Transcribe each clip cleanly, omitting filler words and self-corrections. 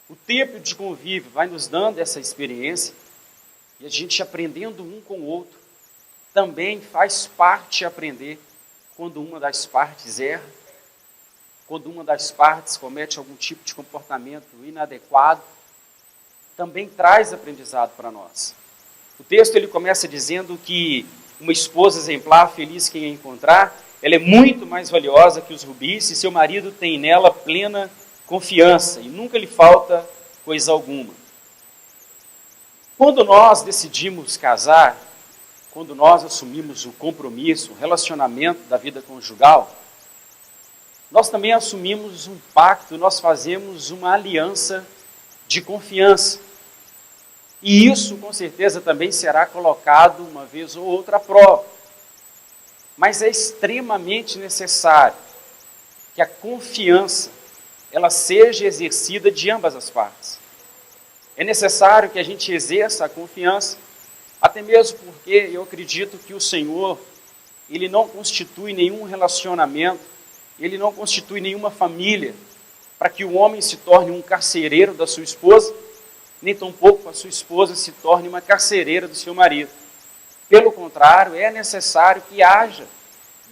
O tempo de convívio vai nos dando essa experiência e a gente aprendendo um com o outro também faz parte aprender quando uma das partes erra, quando uma das partes comete algum tipo de comportamento inadequado, também traz aprendizado para nós. O texto ele começa dizendo que uma esposa exemplar, feliz quem a encontrar, ela é muito mais valiosa que os rubis e seu marido tem nela plena confiança e nunca lhe falta coisa alguma. Quando nós decidimos casar, quando nós assumimos o compromisso, o relacionamento da vida conjugal, nós também assumimos um pacto, nós fazemos uma aliança de confiança. E isso, com certeza, também será colocado uma vez ou outra à prova. Mas é extremamente necessário que a confiança ela seja exercida de ambas as partes. É necessário que a gente exerça a confiança, até mesmo porque eu acredito que o Senhor, Ele não constitui nenhum relacionamento, Ele não constitui nenhuma família para que o homem se torne um carcereiro da sua esposa, nem tampouco a sua esposa se torne uma carcereira do seu marido. Pelo contrário, é necessário que haja,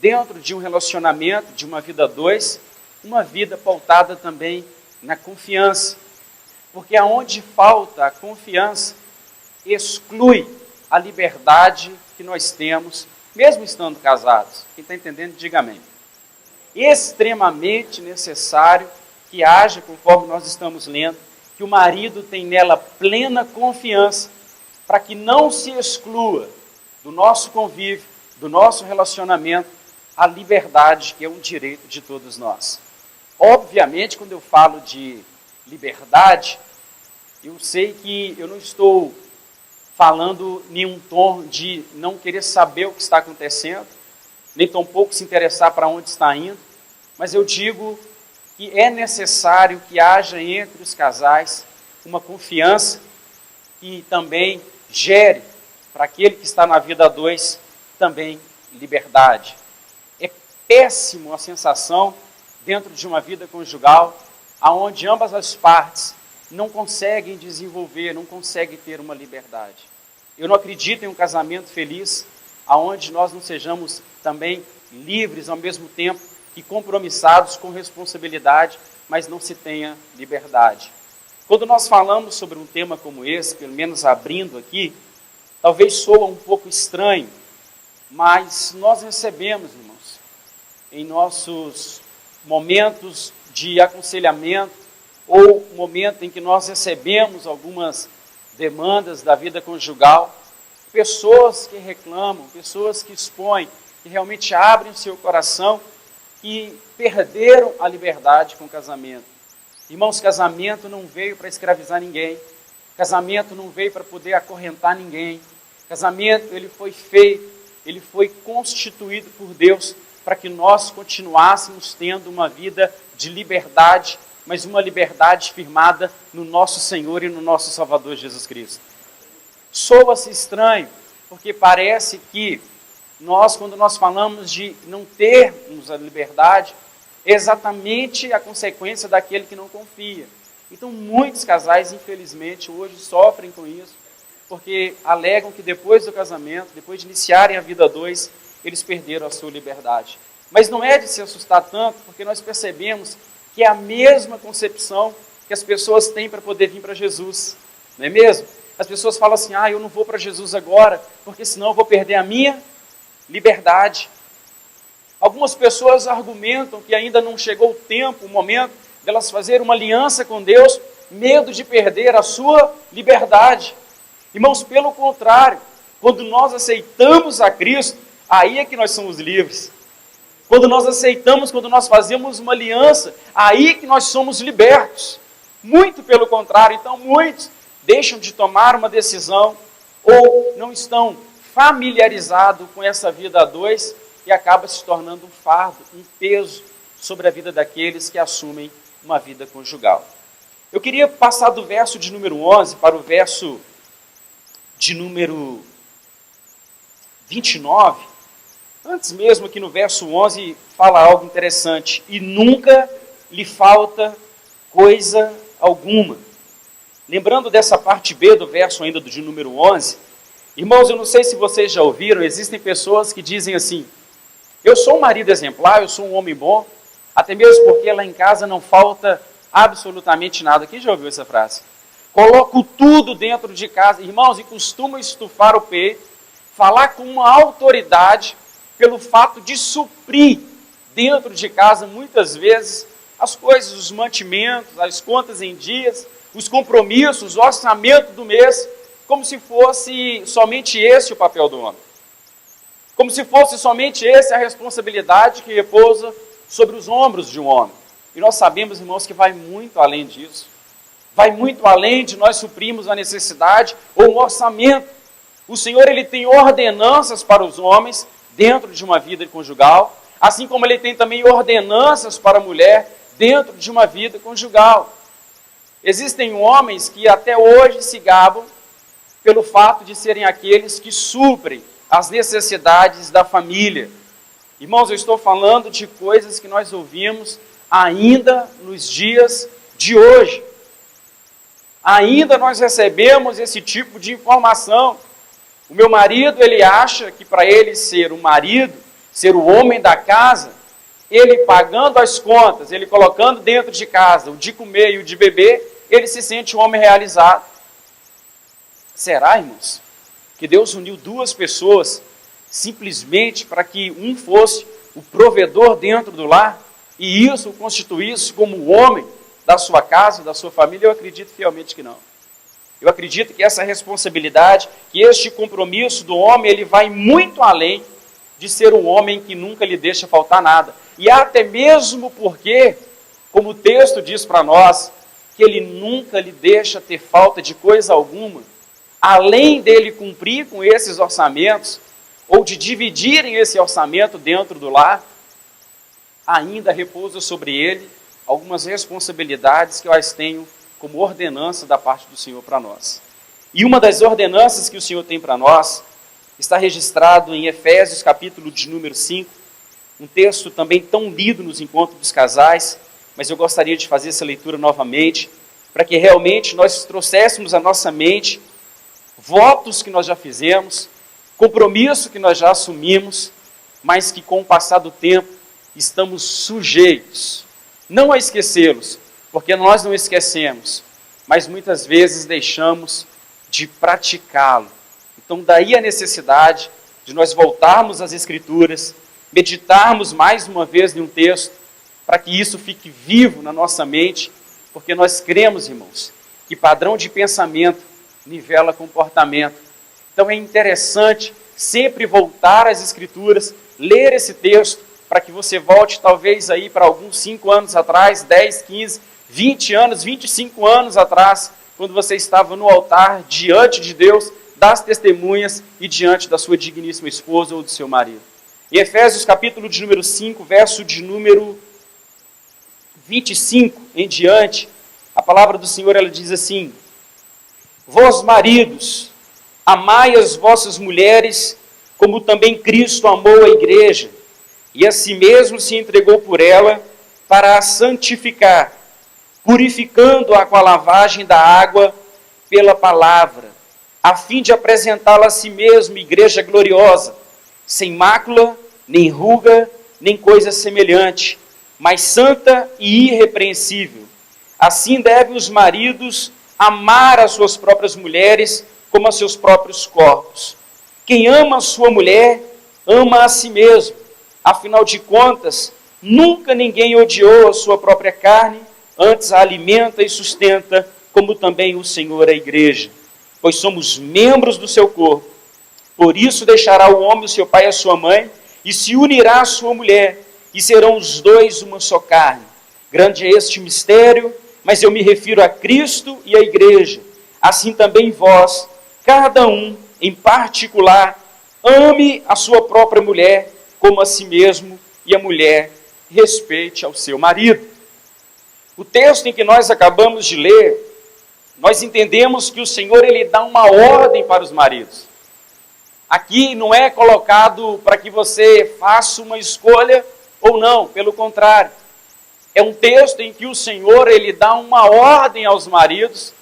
dentro de um relacionamento, de uma vida a dois, uma vida pautada também na confiança. Porque aonde falta a confiança, exclui a liberdade que nós temos, mesmo estando casados. Quem está entendendo, diga amém. Extremamente necessário que haja, conforme nós estamos lendo, que o marido tem nela plena confiança, para que não se exclua do nosso convívio, do nosso relacionamento, a liberdade que é um direito de todos nós. Obviamente, quando eu falo de liberdade, eu sei que eu não estou falando em um tom de não querer saber o que está acontecendo, nem tampouco se interessar para onde está indo, mas eu digo que é necessário que haja entre os casais uma confiança que também gere para aquele que está na vida a dois também liberdade. É péssimo a sensação dentro de uma vida conjugal aonde ambas as partes não conseguem desenvolver, não conseguem ter uma liberdade. Eu não acredito em um casamento feliz aonde nós não sejamos também livres ao mesmo tempo e compromissados com responsabilidade, mas não se tenha liberdade. Quando nós falamos sobre um tema como esse, pelo menos abrindo aqui, talvez soa um pouco estranho, mas nós recebemos, irmãos, em nossos momentos de aconselhamento, ou momento em que nós recebemos algumas demandas da vida conjugal, pessoas que reclamam, pessoas que expõem, que realmente abrem o seu coração e perderam a liberdade com o casamento. Irmãos, casamento não veio para escravizar ninguém, casamento não veio para poder acorrentar ninguém, casamento ele foi feito, ele foi constituído por Deus para que nós continuássemos tendo uma vida de liberdade, mas uma liberdade firmada no nosso Senhor e no nosso Salvador Jesus Cristo. Soa-se estranho, porque parece que nós, quando nós falamos de não termos a liberdade, é exatamente a consequência daquele que não confia. Então, muitos casais, infelizmente, hoje sofrem com isso, porque alegam que depois do casamento, depois de iniciarem a vida a dois, eles perderam a sua liberdade. Mas não é de se assustar tanto, porque nós percebemos que é a mesma concepção que as pessoas têm para poder vir para Jesus, não é mesmo? As pessoas falam assim, eu não vou para Jesus agora, porque senão eu vou perder a minha liberdade. Algumas pessoas argumentam que ainda não chegou o tempo, o momento delas fazerem uma aliança com Deus, medo de perder a sua liberdade. Irmãos, pelo contrário, quando nós aceitamos a Cristo, aí é que nós somos livres. Quando nós aceitamos, quando nós fazemos uma aliança, aí que nós somos libertos. Muito pelo contrário, então muitos deixam de tomar uma decisão ou não estão familiarizados com essa vida a dois e acaba se tornando um fardo, um peso sobre a vida daqueles que assumem uma vida conjugal. Eu queria passar do verso de número 11 para o verso de número 29. Antes mesmo, aqui no verso 11, fala algo interessante. E nunca lhe falta coisa alguma. lembrando dessa parte B do verso ainda de número 11, irmãos, eu não sei se vocês já ouviram, existem pessoas que dizem assim: eu sou um marido exemplar, eu sou um homem bom, até mesmo porque lá em casa não falta absolutamente nada. Quem já ouviu essa frase? Coloco tudo dentro de casa, irmãos, e costumo estufar o peito, falar com uma autoridade pelo fato de suprir dentro de casa, muitas vezes, as coisas, os mantimentos, as contas em dias, os compromissos, o orçamento do mês, como se fosse somente esse o papel do homem. Como se fosse somente essa a responsabilidade que repousa sobre os ombros de um homem. E nós sabemos, irmãos, que vai muito além disso. Vai muito além de nós suprirmos a necessidade ou um orçamento. O Senhor, Ele tem ordenanças para os homens dentro de uma vida conjugal, assim como Ele tem também ordenanças para a mulher dentro de uma vida conjugal. Existem homens que até hoje se gabam pelo fato de serem aqueles que suprem as necessidades da família. Irmãos, eu estou falando de coisas que nós ouvimos ainda nos dias de hoje. Ainda nós recebemos esse tipo de informação. O meu marido, ele acha que para ele ser o marido, ser o homem da casa, ele pagando as contas, ele colocando dentro de casa o de comer e o de beber, ele se sente um homem realizado. Será, irmãos, que Deus uniu duas pessoas simplesmente para que um fosse o provedor dentro do lar e isso o constituísse como o homem da sua casa, da sua família? Eu acredito fielmente que não. Eu acredito que essa responsabilidade, que este compromisso do homem, ele vai muito além de ser um homem que nunca lhe deixa faltar nada. E até mesmo porque, como o texto diz para nós, que ele nunca lhe deixa ter falta de coisa alguma, além dele cumprir com esses orçamentos, ou de dividirem esse orçamento dentro do lar, ainda repousa sobre ele algumas responsabilidades que eu as tenho como ordenança da parte do Senhor para nós. E uma das ordenanças que o Senhor tem para nós está registrado em Efésios, capítulo de número 5, um texto também tão lido nos encontros dos casais, mas eu gostaria de fazer essa leitura novamente, para que realmente nós trouxéssemos à nossa mente votos que nós já fizemos, compromisso que nós já assumimos, mas que com o passar do tempo estamos sujeitos, não a esquecê-los, porque nós não esquecemos, mas muitas vezes deixamos de praticá-lo. Então daí a necessidade de nós voltarmos às Escrituras, meditarmos mais uma vez em um texto, para que isso fique vivo na nossa mente, porque nós cremos, irmãos, que padrão de pensamento nivela comportamento. Então é interessante sempre voltar às Escrituras, ler esse texto, para que você volte talvez aí para alguns 5 anos atrás, 10, 15, 20 anos, 25 anos atrás, quando você estava no altar diante de Deus, das testemunhas e diante da sua digníssima esposa ou do seu marido. Em Efésios capítulo de número 5, verso de número 25 em diante, a palavra do Senhor, ela diz assim: vós maridos, amai as vossas mulheres, como também Cristo amou a igreja, e a si mesmo se entregou por ela, para a santificar, purificando-a com a lavagem da água pela palavra, a fim de apresentá-la a si mesmo, igreja gloriosa, sem mácula, nem ruga, nem coisa semelhante, mas santa e irrepreensível. Assim devem os maridos amar as suas próprias mulheres como a seus próprios corpos. Quem ama a sua mulher, ama a si mesmo. Afinal de contas, nunca ninguém odiou a sua própria carne, antes a alimenta e sustenta, como também o Senhor a igreja. Pois somos membros do seu corpo. Por isso deixará o homem o seu pai e a sua mãe, e se unirá à sua mulher, e serão os dois uma só carne. Grande é este mistério, mas eu me refiro a Cristo e à igreja. Assim também vós, cada um em particular, ame a sua própria mulher como a si mesmo, e a mulher respeite ao seu marido. O texto em que nós acabamos de ler, nós entendemos que o Senhor, ele dá uma ordem para os maridos. Aqui não é colocado para que você faça uma escolha ou não, pelo contrário. É um texto em que o Senhor, ele dá uma ordem aos maridos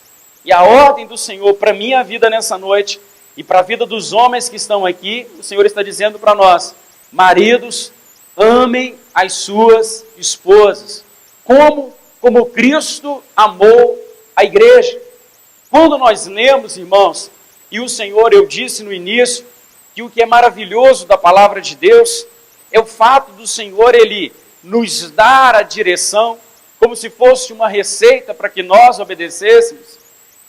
E a ordem do Senhor para a minha vida nessa noite e para a vida dos homens que estão aqui, o Senhor está dizendo para nós: maridos, amem as suas esposas, como Cristo amou a igreja. Quando nós lemos, irmãos, e o Senhor, eu disse no início, que o que é maravilhoso da palavra de Deus é o fato do Senhor, Ele nos dar a direção, como se fosse uma receita para que nós obedecêssemos.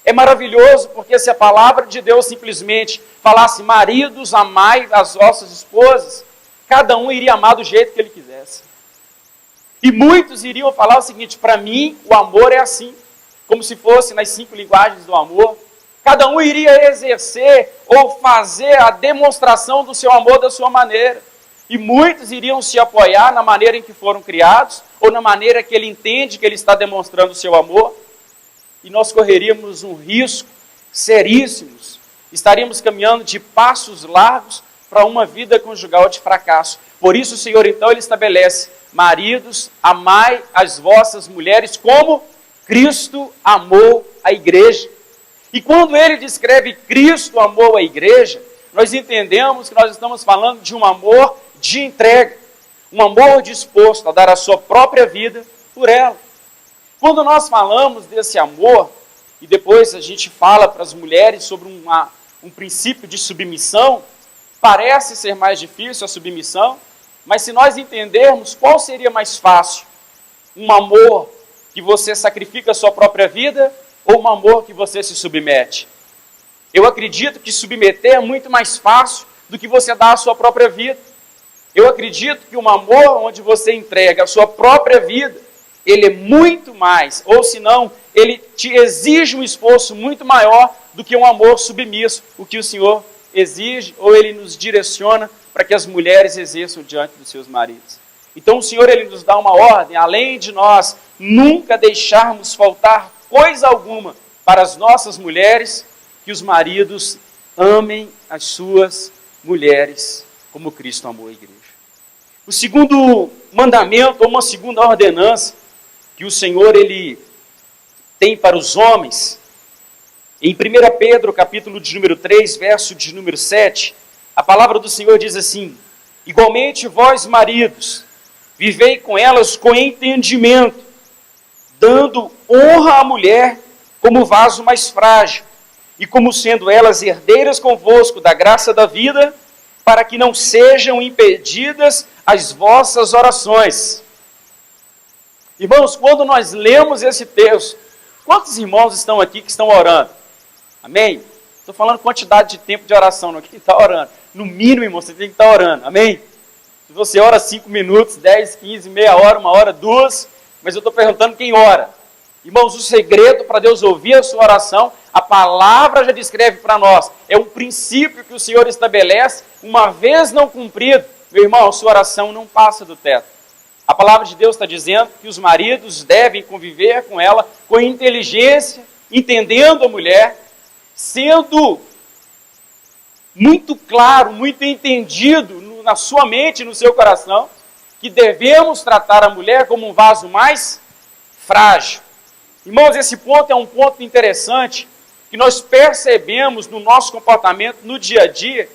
É maravilhoso porque se a palavra de Deus simplesmente falasse: maridos, amai as vossas esposas, cada um iria amar do jeito que ele quisesse. E muitos iriam falar o seguinte: para mim o amor é assim, como se fosse nas 5 linguagens do amor. Cada um iria exercer ou fazer a demonstração do seu amor da sua maneira. E muitos iriam se apoiar na maneira em que foram criados, ou na maneira que ele entende que ele está demonstrando o seu amor. E nós correríamos um risco seríssimo. Estaríamos caminhando de passos largos para uma vida conjugal de fracasso. Por isso o Senhor, então, Ele estabelece: maridos, amai as vossas mulheres como Cristo amou a igreja. E quando Ele descreve Cristo amou a igreja, nós entendemos que nós estamos falando de um amor de entrega, um amor disposto a dar a sua própria vida por ela. Quando nós falamos desse amor, e depois a gente fala para as mulheres sobre um princípio de submissão, parece ser mais difícil a submissão, mas se nós entendermos, qual seria mais fácil? Um amor que você sacrifica a sua própria vida, ou um amor que você se submete? Eu acredito que submeter é muito mais fácil do que você dar a sua própria vida. Eu acredito que um amor onde você entrega a sua própria vida, ele é muito mais, ou se não, ele te exige um esforço muito maior do que um amor submisso, o que o Senhor exige, ou Ele nos direciona para que as mulheres exerçam diante dos seus maridos. Então o Senhor, Ele nos dá uma ordem, além de nós nunca deixarmos faltar coisa alguma para as nossas mulheres, que os maridos amem as suas mulheres como Cristo amou a igreja. O segundo mandamento, ou uma segunda ordenança, que o Senhor, Ele tem para os homens, em 1 Pedro, capítulo de número 3, verso de número 7, a palavra do Senhor diz assim: igualmente vós, maridos, vivei com elas com entendimento, dando honra à mulher como vaso mais frágil, e como sendo elas herdeiras convosco da graça da vida, para que não sejam impedidas as vossas orações. Irmãos, quando nós lemos esse texto, quantos irmãos estão aqui que estão orando? Amém? Estou falando quantidade de tempo de oração, não é quem está orando. No mínimo, irmão, você tem que estar orando. Amém? Se você ora 5 minutos, 10, 15, meia hora, 1 hora, 2, mas eu estou perguntando quem ora. Irmãos, o segredo para Deus ouvir a sua oração, a palavra já descreve para nós. É um princípio que o Senhor estabelece, uma vez não cumprido, meu irmão, a sua oração não passa do teto. A palavra de Deus está dizendo que os maridos devem conviver com ela com inteligência, entendendo a mulher, sendo muito claro, muito entendido na sua mente e no seu coração, que devemos tratar a mulher como um vaso mais frágil. Irmãos, esse ponto é um ponto interessante, que nós percebemos no nosso comportamento, no dia a dia,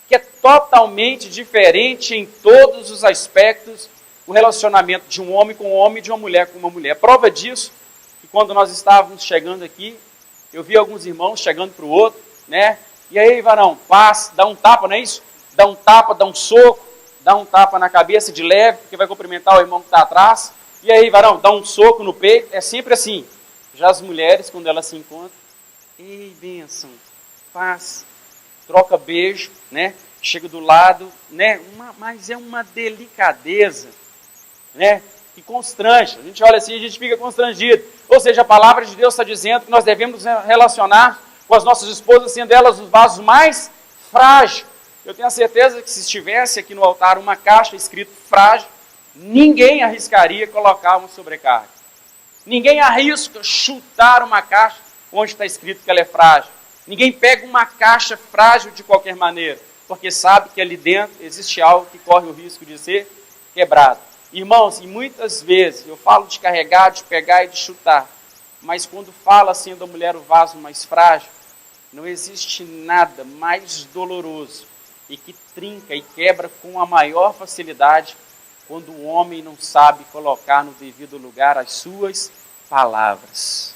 que é totalmente diferente em todos os aspectos o relacionamento de um homem com um homem e de uma mulher com uma mulher. Prova disso, que quando nós estávamos chegando aqui, eu vi alguns irmãos chegando para o outro, né? E aí, varão, passa, dá um tapa, não é isso? Dá um tapa, dá um soco, dá um tapa na cabeça de leve, porque vai cumprimentar o irmão que está atrás. E aí, varão, dá um soco no peito. É sempre assim. Já as mulheres, quando elas se encontram, ei, bênção, paz, troca beijo, né? Chega do lado, né? Mas é uma delicadeza, né? Que constrange. A gente olha assim e a gente fica constrangido. Ou seja, a palavra de Deus está dizendo que nós devemos relacionar com as nossas esposas, sendo elas os vasos mais frágeis. Eu tenho a certeza que se estivesse aqui no altar uma caixa escrito frágil, ninguém arriscaria colocar uma sobrecarga. Ninguém arrisca chutar uma caixa onde está escrito que ela é frágil. Ninguém pega uma caixa frágil de qualquer maneira, porque sabe que ali dentro existe algo que corre o risco de ser quebrado. Irmãos, e muitas vezes eu falo de carregar, de pegar e de chutar. mas quando fala sendo a mulher o vaso mais frágil, não existe nada mais doloroso e que trinca e quebra com a maior facilidade quando o homem não sabe colocar no devido lugar as suas palavras.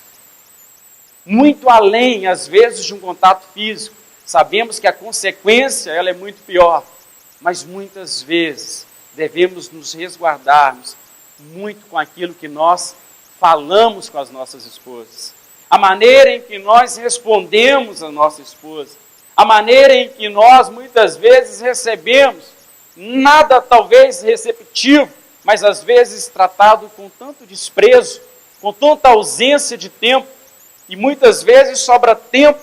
Muito além, às vezes, de um contato físico, sabemos que a consequência ela é muito pior, mas muitas vezes devemos nos resguardarmos muito com aquilo que nós falamos com as nossas esposas. A maneira em que nós respondemos à nossa esposa, a maneira em que nós muitas vezes recebemos, nada talvez receptivo, mas às vezes tratado com tanto desprezo, com tanta ausência de tempo, e muitas vezes sobra tempo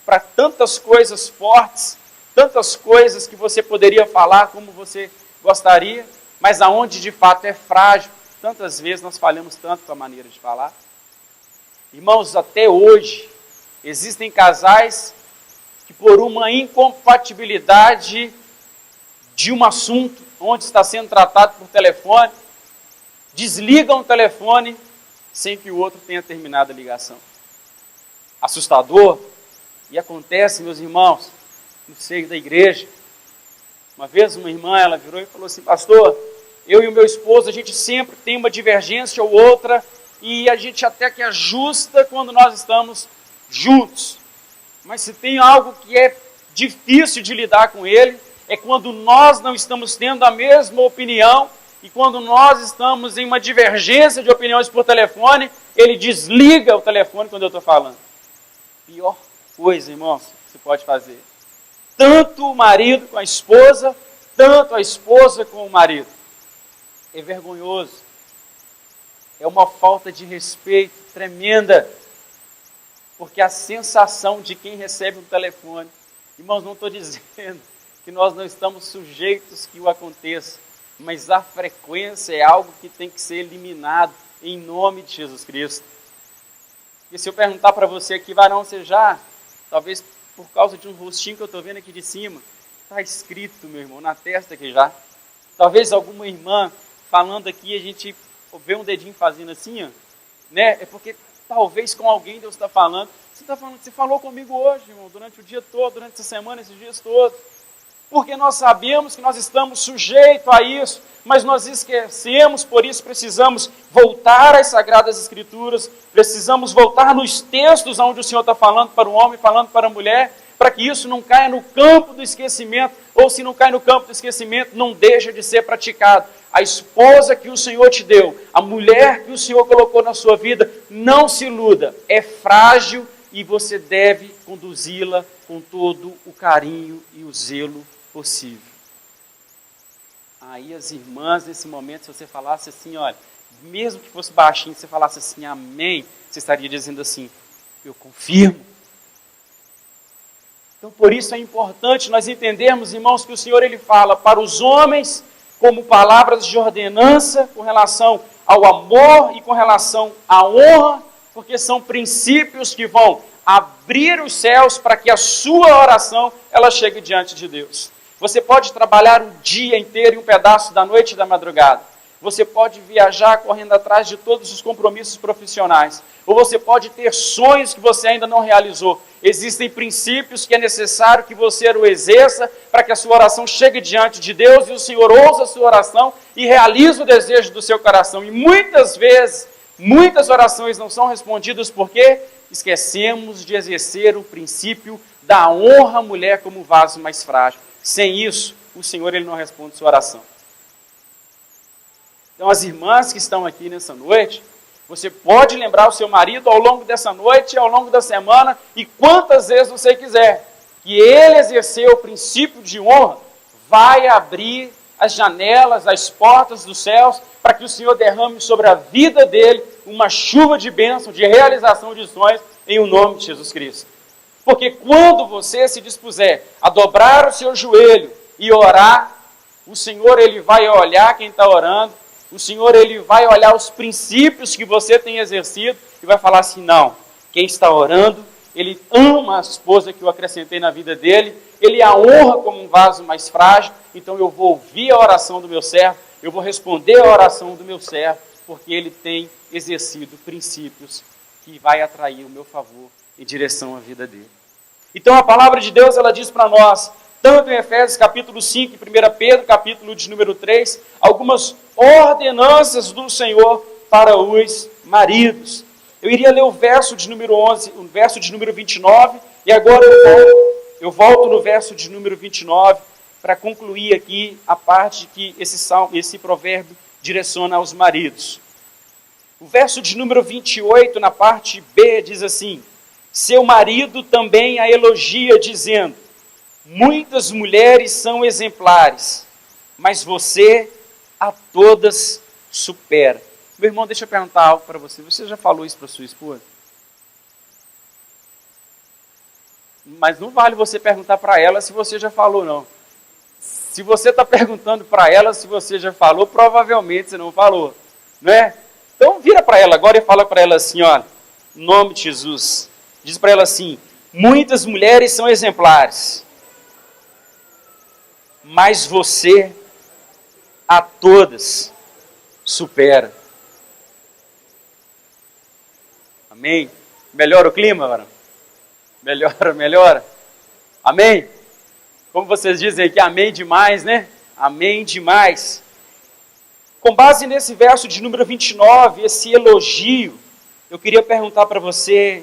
para tantas coisas fortes, tantas coisas que você poderia falar como você gostaria, mas aonde de fato é frágil, tantas vezes nós falhamos tanto com a maneira de falar. Irmãos, até hoje, existem casais que por uma incompatibilidade de um assunto, onde está sendo tratado por telefone, desligam o telefone sem que o outro tenha terminado a ligação. Assustador, e acontece, meus irmãos, no seio da igreja. Uma vez uma irmã, ela virou e falou assim: pastor, eu e o meu esposo, a gente sempre tem uma divergência ou outra, e a gente até que ajusta quando nós estamos juntos. Mas se tem algo que é difícil de lidar com ele, é quando nós não estamos tendo a mesma opinião, e quando nós estamos em uma divergência de opiniões por telefone, ele desliga o telefone quando eu estou falando. Pior coisa, irmãos, que você pode fazer. Tanto o marido com a esposa, tanto a esposa com o marido. É vergonhoso. É uma falta de respeito tremenda. Porque a sensação de quem recebe um telefone, irmãos, não estou dizendo que nós não estamos sujeitos que o aconteça, mas a frequência é algo que tem que ser eliminado em nome de Jesus Cristo. E se eu perguntar para você aqui, varão, você já, talvez por causa de um rostinho que eu estou vendo aqui de cima, está escrito, meu irmão, na testa aqui já. Talvez alguma irmã falando aqui, a gente vê um dedinho fazendo assim, ó, né? É porque talvez com alguém Deus está falando. Você está falando, você falou comigo hoje, irmão, durante o dia todo, durante essa semana, esses dias todos. Porque nós sabemos que nós estamos sujeitos a isso, mas nós esquecemos, por isso precisamos voltar às Sagradas Escrituras, precisamos voltar nos textos onde o Senhor está falando para o homem, falando para a mulher, para que isso não caia no campo do esquecimento, ou se não cai no campo do esquecimento, não deixa de ser praticado. A esposa que o Senhor te deu, a mulher que o Senhor colocou na sua vida, não se iluda, é frágil e você deve conduzi-la com todo o carinho e o zelo possível. Aí as irmãs, nesse momento, se você falasse assim, olha, mesmo que fosse baixinho, você falasse assim, amém, você estaria dizendo assim, eu confirmo. Então, por isso é importante nós entendermos, irmãos, que o Senhor ele fala para os homens como palavras de ordenança com relação ao amor e com relação à honra, porque são princípios que vão abrir os céus para que a sua oração ela chegue diante de Deus. Você pode trabalhar o dia inteiro e um pedaço da noite e da madrugada. Você pode viajar correndo atrás de todos os compromissos profissionais. Ou você pode ter sonhos que você ainda não realizou. Existem princípios que é necessário que você o exerça para que a sua oração chegue diante de Deus e o Senhor ouça a sua oração e realize o desejo do seu coração. E muitas vezes, muitas orações não são respondidas porque esquecemos de exercer o princípio da honra à mulher como vaso mais frágil. Sem isso, o Senhor ele não responde sua oração. Então, as irmãs que estão aqui nessa noite, você pode lembrar o seu marido ao longo dessa noite, ao longo da semana, e quantas vezes você quiser, que ele exerceu o princípio de honra, vai abrir as janelas, as portas dos céus, para que o Senhor derrame sobre a vida dele uma chuva de bênção, de realização de sonhos, em o nome de Jesus Cristo. Porque quando você se dispuser a dobrar o seu joelho e orar, o Senhor ele vai olhar quem está orando, o Senhor ele vai olhar os princípios que você tem exercido e vai falar assim, não, quem está orando, ele ama a esposa que eu acrescentei na vida dele, ele a honra como um vaso mais frágil, então eu vou ouvir a oração do meu servo, eu vou responder a oração do meu servo, porque ele tem exercido princípios que vai atrair o meu favor em direção à vida dele. Então a palavra de Deus, ela diz para nós, tanto em Efésios capítulo 5 e 1 Pedro capítulo de número 3, algumas ordenanças do Senhor para os maridos. Eu iria ler o verso de número 11, o verso de número 29, e agora eu volto no verso de número 29 para concluir aqui a parte que esse provérbio direciona aos maridos. O verso de número 28, na parte B, diz assim: seu marido também a elogia, dizendo, muitas mulheres são exemplares, mas você a todas supera. Meu irmão, deixa eu perguntar algo para você. Você já falou isso para sua esposa? Mas não vale você perguntar para ela se você já falou, não. Se você está perguntando para ela se você já falou, provavelmente você não falou, não é? Então vira para ela agora e fala para ela assim, olha, em nome de Jesus, diz para ela assim, muitas mulheres são exemplares, mas você a todas supera. Amém? Melhora o clima, varão? Melhora. Amém? Como vocês dizem aqui, amém demais, né? Amém demais. Com base nesse verso de número 29, esse elogio, eu queria perguntar para você,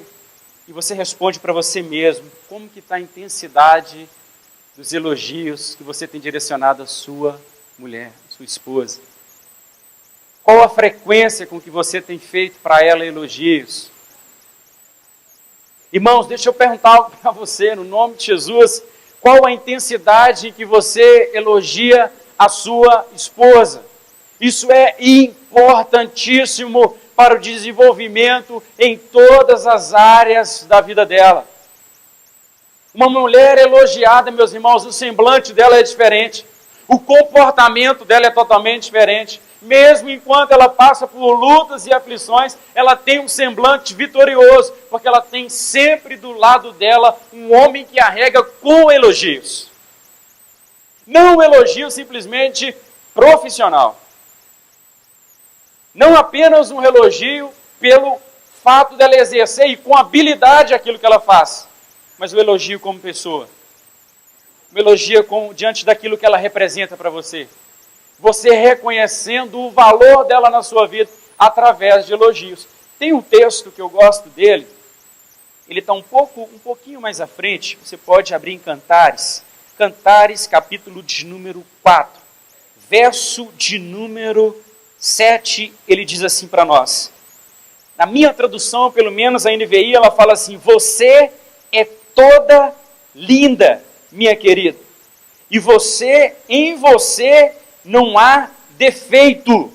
e você responde para você mesmo, como que está a intensidade dos elogios que você tem direcionado à sua mulher, à sua esposa? Qual a frequência com que você tem feito para ela elogios? Irmãos, deixa eu perguntar algo para você, no nome de Jesus, qual a intensidade em que você elogia a sua esposa? Isso é importantíssimo para o desenvolvimento em todas as áreas da vida dela. Uma mulher elogiada, meus irmãos, o semblante dela é diferente, o comportamento dela é totalmente diferente. Mesmo enquanto ela passa por lutas e aflições, ela tem um semblante vitorioso, porque ela tem sempre do lado dela um homem que a rega com elogios. Não um elogio simplesmente profissional. Não apenas um elogio pelo fato dela exercer e com habilidade aquilo que ela faz, mas o elogio como pessoa. Um elogio diante daquilo que ela representa para você. Você reconhecendo o valor dela na sua vida através de elogios. Tem um texto que eu gosto dele, ele está um pouquinho mais à frente, você pode abrir em Cantares, capítulo de número 4, verso de número 7, ele diz assim para nós. Na minha tradução, pelo menos a NVI, ela fala assim, você é toda linda, minha querida, e em você não há defeito.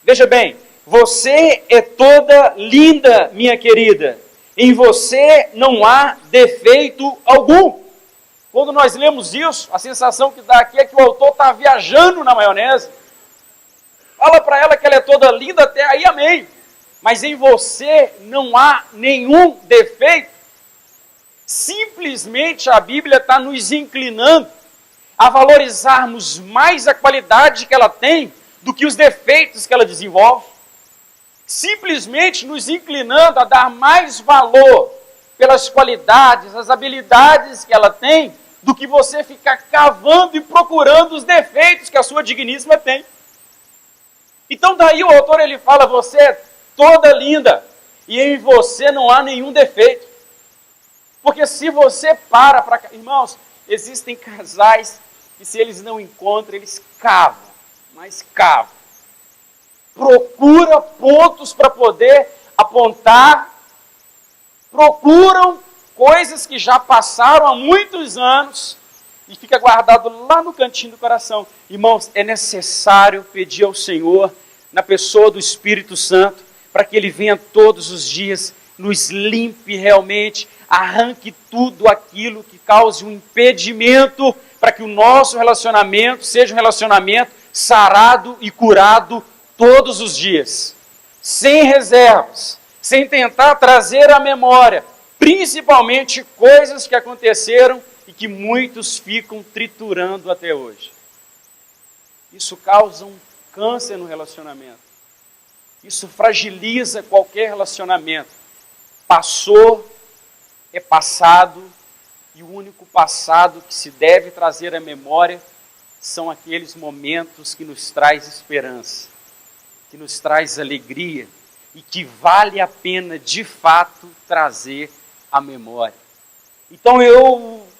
Veja bem, você é toda linda, minha querida. Em você não há defeito algum. Quando nós lemos isso, a sensação que dá aqui é que o autor está viajando na maionese. Fala para ela que ela é toda linda, até aí amém. Mas em você não há nenhum defeito. Simplesmente a Bíblia está nos inclinando a valorizarmos mais a qualidade que ela tem do que os defeitos que ela desenvolve. Simplesmente nos inclinando a dar mais valor pelas qualidades, as habilidades que ela tem, do que você ficar cavando e procurando os defeitos que a sua digníssima tem. Então daí o autor ele fala, você é toda linda, e em você não há nenhum defeito. Porque se você para... Irmãos, existem casais que se eles não encontram, eles cavam, mas cavam. Procura pontos para poder apontar, procuram coisas que já passaram há muitos anos e fica guardado lá no cantinho do coração. Irmãos, é necessário pedir ao Senhor, na pessoa do Espírito Santo, para que Ele venha todos os dias, nos limpe realmente, arranque tudo aquilo que cause um impedimento para que o nosso relacionamento seja um relacionamento sarado e curado todos os dias, sem reservas, sem tentar trazer à memória, principalmente coisas que aconteceram e que muitos ficam triturando até hoje. Isso causa um câncer no relacionamento. Isso fragiliza qualquer relacionamento. Passou, é passado, e o único passado que se deve trazer à memória são aqueles momentos que nos traz esperança, que nos traz alegria e que vale a pena de fato trazer à memória. Então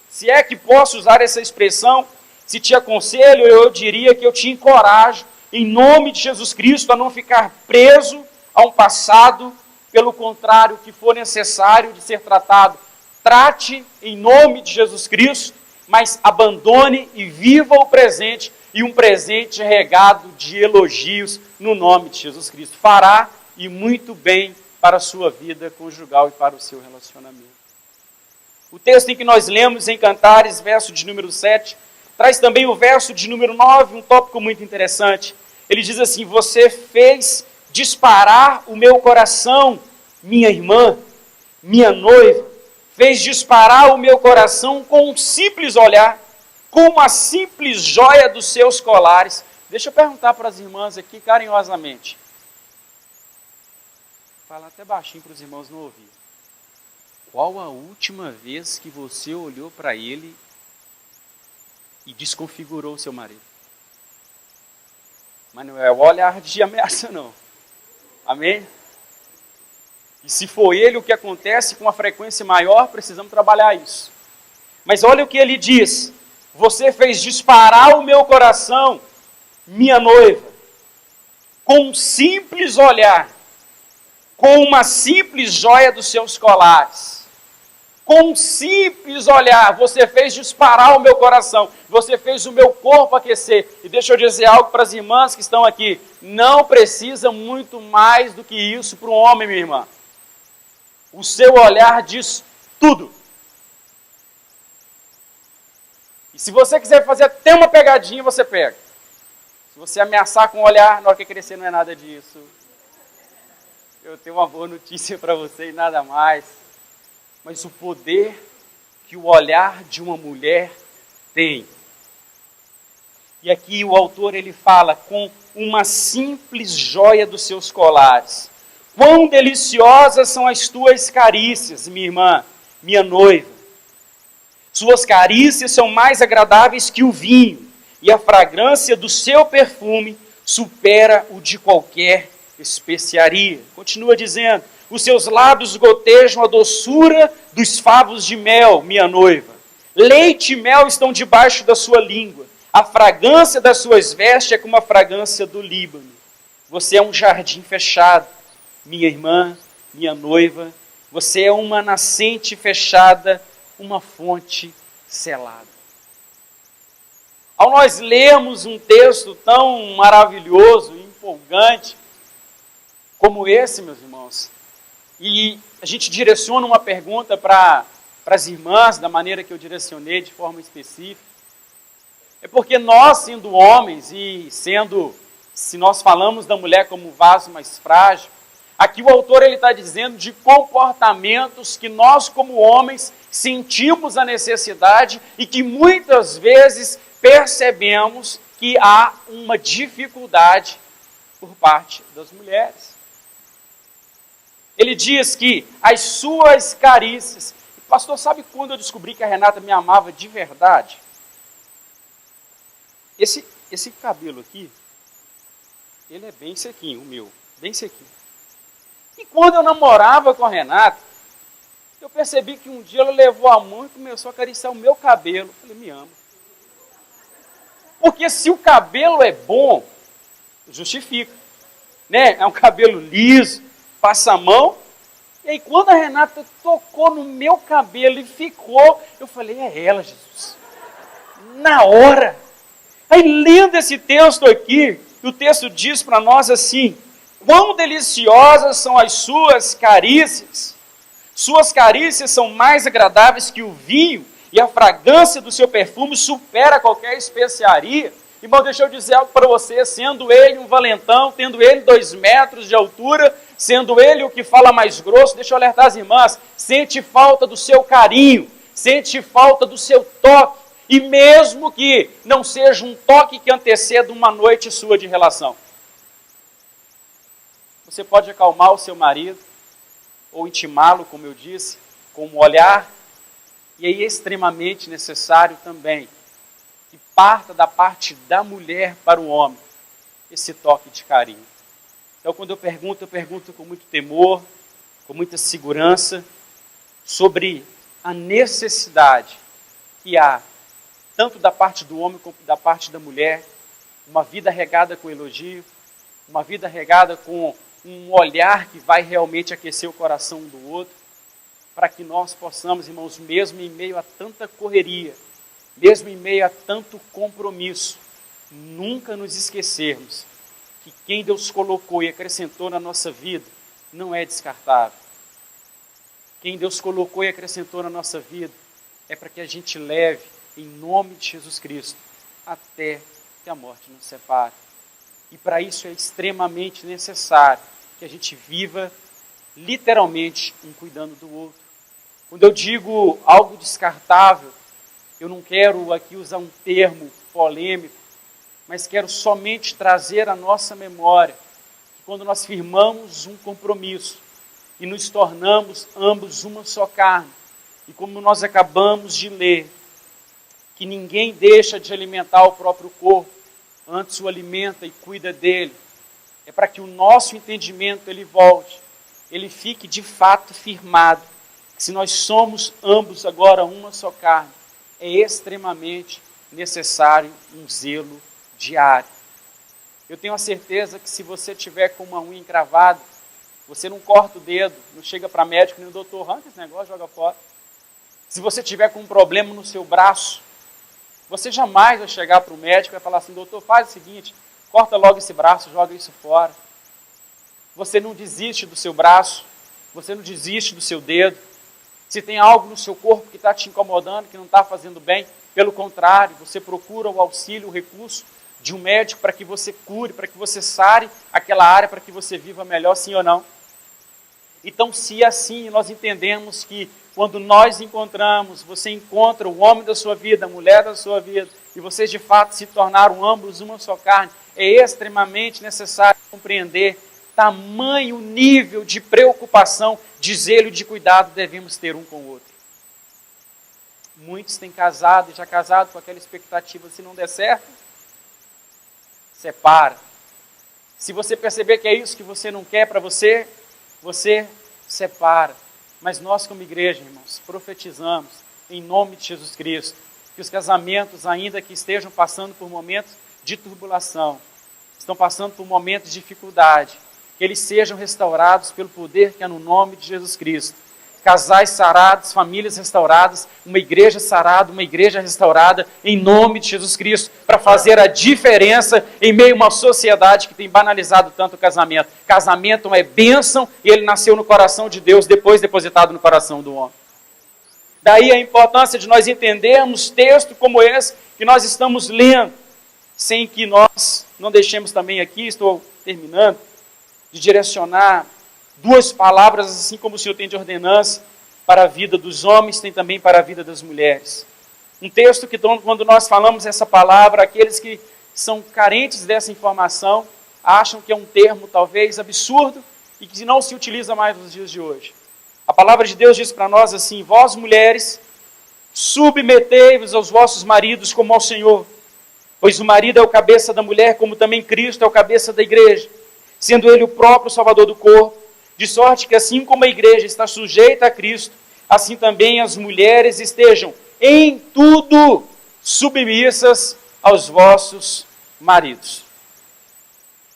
se é que posso usar essa expressão, se te aconselho, eu diria que eu te encorajo, em nome de Jesus Cristo, a não ficar preso a um passado, pelo contrário, o que for necessário de ser tratado, trate em nome de Jesus Cristo, mas abandone e viva o presente, e um presente regado de elogios no nome de Jesus Cristo. Fará e muito bem para a sua vida conjugal e para o seu relacionamento. O texto em que nós lemos em Cantares, verso de número 7, traz também o verso de número 9, um tópico muito interessante. Ele diz assim: você fez disparar o meu coração, minha irmã, minha noiva, fez disparar o meu coração com um simples olhar, com uma simples joia dos seus colares. Deixa eu perguntar para as irmãs aqui carinhosamente. Fala até baixinho para os irmãos não ouvirem. Qual a última vez que você olhou para ele e desconfigurou o seu marido? Mas não é o olhar de ameaça, não. Amém? E se for ele o que acontece com uma frequência maior, precisamos trabalhar isso. Mas olha o que ele diz: você fez disparar o meu coração, minha noiva, com um simples olhar, com uma simples joia dos seus colares. Com um simples olhar, você fez disparar o meu coração, você fez o meu corpo aquecer. E deixa eu dizer algo para as irmãs que estão aqui: não precisa muito mais do que isso para um homem, minha irmã. O seu olhar diz tudo. E se você quiser fazer até uma pegadinha, você pega. Se você ameaçar com o olhar, na hora que crescer não é nada disso. Eu tenho uma boa notícia para você e nada mais. Mas o poder que o olhar de uma mulher tem. E aqui o autor ele fala com uma simples joia dos seus colares. Quão deliciosas são as tuas carícias, minha irmã, minha noiva. Suas carícias são mais agradáveis que o vinho, e a fragrância do seu perfume supera o de qualquer especiaria. Continua dizendo: os seus lábios gotejam a doçura dos favos de mel, minha noiva. Leite e mel estão debaixo da sua língua. A fragrância das suas vestes é como a fragrância do Líbano. Você é um jardim fechado, minha irmã, minha noiva. Você é uma nascente fechada, uma fonte selada. Ao nós lermos um texto tão maravilhoso e empolgante como esse, meus irmãos, e a gente direciona uma pergunta para as irmãs, da maneira que eu direcionei, de forma específica, é porque nós, sendo homens, se nós falamos da mulher como vaso mais frágil, aqui o autor está dizendo de comportamentos que nós, como homens, sentimos a necessidade e que muitas vezes percebemos que há uma dificuldade por parte das mulheres. Ele diz que as suas carícias... Pastor, sabe quando eu descobri que a Renata me amava de verdade? Esse cabelo aqui, ele é bem sequinho, o meu, bem sequinho. E quando eu namorava com a Renata, eu percebi que um dia ela levou a mão e começou a acariciar o meu cabelo. Eu falei: me ama. Porque se o cabelo é bom, justifica. Né? É um cabelo liso, passa a mão. E aí quando a Renata tocou no meu cabelo e ficou, eu falei: é ela, Jesus. Na hora. Aí lendo esse texto aqui, o texto diz para nós assim: quão deliciosas são as suas carícias. Suas carícias são mais agradáveis que o vinho, e a fragrância do seu perfume supera qualquer especiaria. Irmão, deixa eu dizer algo para você: sendo ele um valentão, tendo ele 2 metros de altura, sendo ele o que fala mais grosso, deixa eu alertar as irmãs, sente falta do seu carinho, sente falta do seu toque, e mesmo que não seja um toque que anteceda uma noite sua de relação. Você pode acalmar o seu marido, ou intimá-lo, como eu disse, com um olhar, e aí é extremamente necessário também que parta da parte da mulher para o homem esse toque de carinho. Então, quando eu pergunto com muito temor, com muita segurança, sobre a necessidade que há, tanto da parte do homem como da parte da mulher, uma vida regada com elogio, uma vida regada com um olhar que vai realmente aquecer o coração um do outro, para que nós possamos, irmãos, mesmo em meio a tanta correria, mesmo em meio a tanto compromisso, nunca nos esquecermos que quem Deus colocou e acrescentou na nossa vida não é descartável. Quem Deus colocou e acrescentou na nossa vida é para que a gente leve, em nome de Jesus Cristo, até que a morte nos separe. E para isso é extremamente necessário que a gente viva literalmente um cuidando do outro. Quando eu digo algo descartável, eu não quero aqui usar um termo polêmico, mas quero somente trazer à nossa memória que quando nós firmamos um compromisso e nos tornamos ambos uma só carne, e como nós acabamos de ler, que ninguém deixa de alimentar o próprio corpo, antes o alimenta e cuida dele, é para que o nosso entendimento ele volte, ele fique de fato firmado. Se nós somos ambos agora uma só carne, é extremamente necessário um zelo diário. Eu tenho a certeza que se você tiver com uma unha encravada, você não corta o dedo, não chega para médico, nem o doutor, arranca esse negócio, joga fora. Se você tiver com um problema no seu braço, você jamais vai chegar para o médico e vai falar assim, doutor, faz o seguinte, corta logo esse braço, joga isso fora. Você não desiste do seu braço, você não desiste do seu dedo. Se tem algo no seu corpo que está te incomodando, que não está fazendo bem, pelo contrário, você procura o auxílio, o recurso de um médico para que você cure, para que você sare aquela área, para que você viva melhor, sim ou não? Então, se assim nós entendemos que quando nós encontramos, você encontra o homem da sua vida, a mulher da sua vida, e vocês de fato se tornaram ambos uma só carne, é extremamente necessário compreender tamanho nível de preocupação, de zelo e de cuidado devemos ter um com o outro. Muitos têm casado e já casado com aquela expectativa, se não der certo, separa. Se você perceber que é isso que você não quer para você, você separa. Mas nós como igreja, irmãos, profetizamos em nome de Jesus Cristo, que os casamentos, ainda que estejam passando por momentos de turbulação, estão passando por momentos de dificuldade, que eles sejam restaurados pelo poder que é no nome de Jesus Cristo. Casais sarados, famílias restauradas, uma igreja sarada, uma igreja restaurada, em nome de Jesus Cristo, para fazer a diferença em meio a uma sociedade que tem banalizado tanto o casamento. Casamento é bênção e ele nasceu no coração de Deus, depois depositado no coração do homem. Daí a importância de nós entendermos texto como esse que nós estamos lendo, sem que nós não deixemos também aqui, estou terminando, de direcionar duas palavras, assim como o Senhor tem de ordenança, para a vida dos homens, tem também para a vida das mulheres. Um texto que, quando nós falamos essa palavra, aqueles que são carentes dessa informação, acham que é um termo talvez absurdo e que não se utiliza mais nos dias de hoje. A palavra de Deus diz para nós assim, vós mulheres, submetei-vos aos vossos maridos como ao Senhor, pois o marido é o cabeça da mulher, como também Cristo é o cabeça da igreja, sendo ele o próprio Salvador do corpo, de sorte que assim como a igreja está sujeita a Cristo, assim também as mulheres estejam em tudo submissas aos vossos maridos.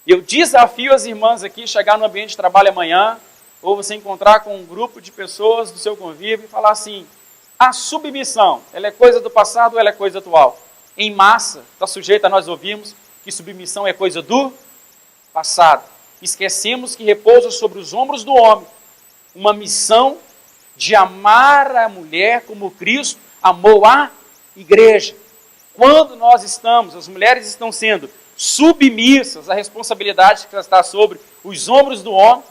Eu desafio as irmãs aqui, chegar no ambiente de trabalho amanhã, ou você encontrar com um grupo de pessoas do seu convívio e falar assim, a submissão, ela é coisa do passado ou ela é coisa atual? Em massa, está sujeita a nós ouvirmos que submissão é coisa do passado. Esquecemos que repousa sobre os ombros do homem uma missão de amar a mulher como Cristo amou a igreja. Quando nós estamos, as mulheres estão sendo submissas à responsabilidade que está sobre os ombros do homem,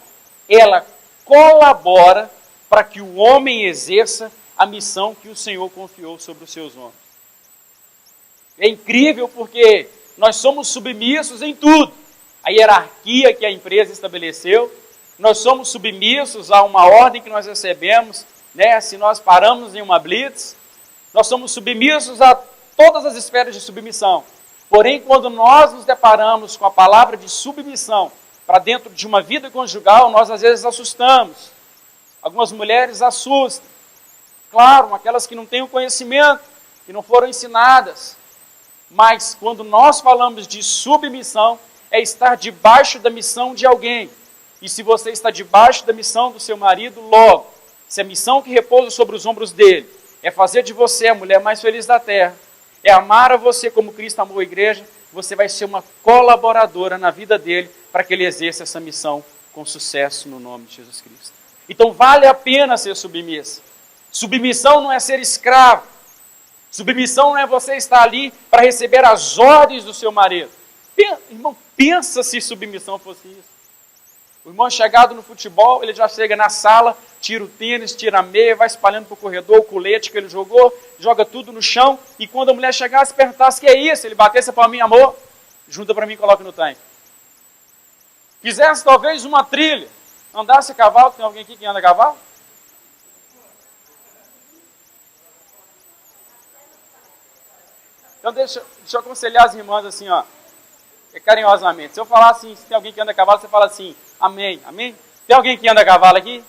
ela colabora para que o homem exerça a missão que o Senhor confiou sobre os seus ombros. É incrível porque nós somos submissos em tudo. A hierarquia que a empresa estabeleceu, nós somos submissos a uma ordem que nós recebemos, né? Se nós paramos em uma blitz, nós somos submissos a todas as esferas de submissão. Porém, quando nós nos deparamos com a palavra de submissão para dentro de uma vida conjugal, nós às vezes assustamos. Algumas mulheres assustam. Claro, aquelas que não têm o conhecimento, que não foram ensinadas. Mas quando nós falamos de submissão, é estar debaixo da missão de alguém. E se você está debaixo da missão do seu marido, logo, se a missão que repousa sobre os ombros dele é fazer de você a mulher mais feliz da terra, é amar a você como Cristo amou a igreja, você vai ser uma colaboradora na vida dele para que ele exerça essa missão com sucesso no nome de Jesus Cristo. Então vale a pena ser submissa. Submissão não é ser escravo. Submissão não é você estar ali para receber as ordens do seu marido. Irmão, pensa se submissão fosse isso. O irmão chegado no futebol, ele já chega na sala, tira o tênis, tira a meia, vai espalhando para o corredor o colete que ele jogou, joga tudo no chão, e quando a mulher chegasse e perguntasse o que é isso, ele batesse para mim, amor, junta para mim e coloca no tanque. Fizesse talvez uma trilha, andasse a cavalo, tem alguém aqui que anda a cavalo? Então deixa eu aconselhar as irmãs assim, ó, carinhosamente. Se eu falar assim, se tem alguém que anda a cavalo, você fala assim, amém, amém? Tem alguém que anda a cavalo aqui?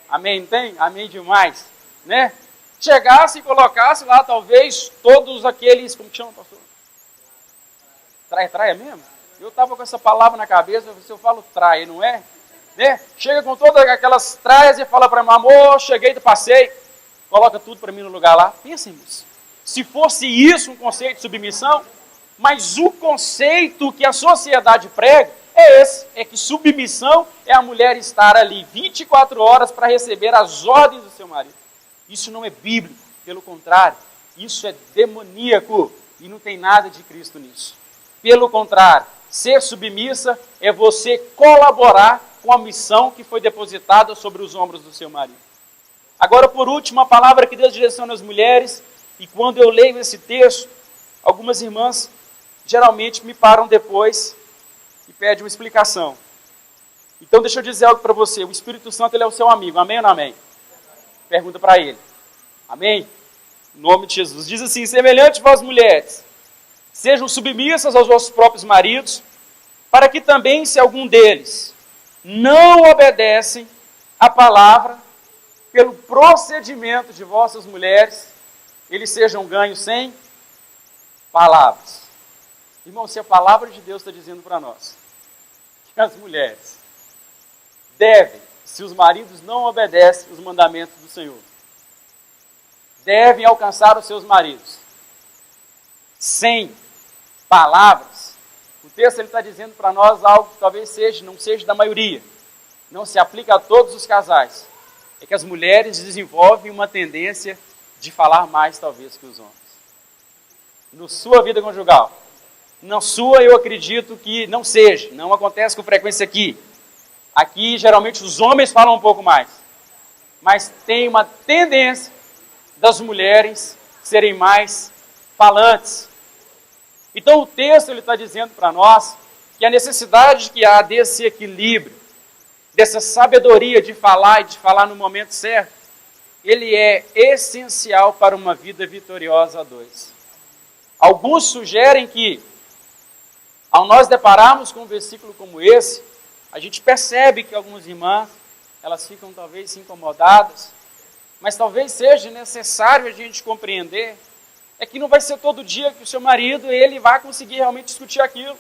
Amém, não tem? Amém demais, né? Chegasse e colocasse lá, talvez, todos aqueles, como que chama, pastor? Traia mesmo? Eu estava com essa palavra na cabeça, eu falo traia, não é? Né? Chega com todas aquelas traias e fala para mim, amor, cheguei do passeio, coloca tudo para mim no lugar lá. Pensem nisso. Se fosse isso um conceito de submissão, mas o conceito que a sociedade prega é esse, é que submissão é a mulher estar ali 24 horas para receber as ordens do seu marido. Isso não é bíblico, pelo contrário, isso é demoníaco e não tem nada de Cristo nisso. Pelo contrário, ser submissa é você colaborar com a missão que foi depositada sobre os ombros do seu marido. Agora, por último, a palavra que Deus direciona às mulheres, e quando eu leio esse texto, algumas irmãs geralmente me param depois e pedem uma explicação. Então deixa eu dizer algo para você, o Espírito Santo ele é o seu amigo, amém ou não amém? Pergunta para ele, amém? Em nome de Jesus, diz assim, semelhante vós mulheres, sejam submissas aos vossos próprios maridos, para que também se algum deles não obedecem à palavra, pelo procedimento de vossas mulheres, eles sejam ganhos sem palavras. Irmão, se a palavra de Deus está dizendo para nós que as mulheres devem, se os maridos não obedecem os mandamentos do Senhor, devem alcançar os seus maridos sem palavras, o texto ele está dizendo para nós algo que talvez não seja da maioria, não se aplica a todos os casais, é que as mulheres desenvolvem uma tendência de falar mais, talvez, que os homens. Na sua vida conjugal. Na sua, eu acredito que não seja. Não acontece com frequência aqui. Aqui, geralmente, os homens falam um pouco mais. Mas tem uma tendência das mulheres serem mais falantes. Então, o texto ele está dizendo para nós que a necessidade que há desse equilíbrio, dessa sabedoria de falar e de falar no momento certo, ele é essencial para uma vida vitoriosa a dois. Alguns sugerem que, ao nós depararmos com um versículo como esse, a gente percebe que algumas irmãs, elas ficam talvez incomodadas, mas talvez seja necessário a gente compreender, é que não vai ser todo dia que o seu marido, ele vai conseguir realmente discutir aquilo.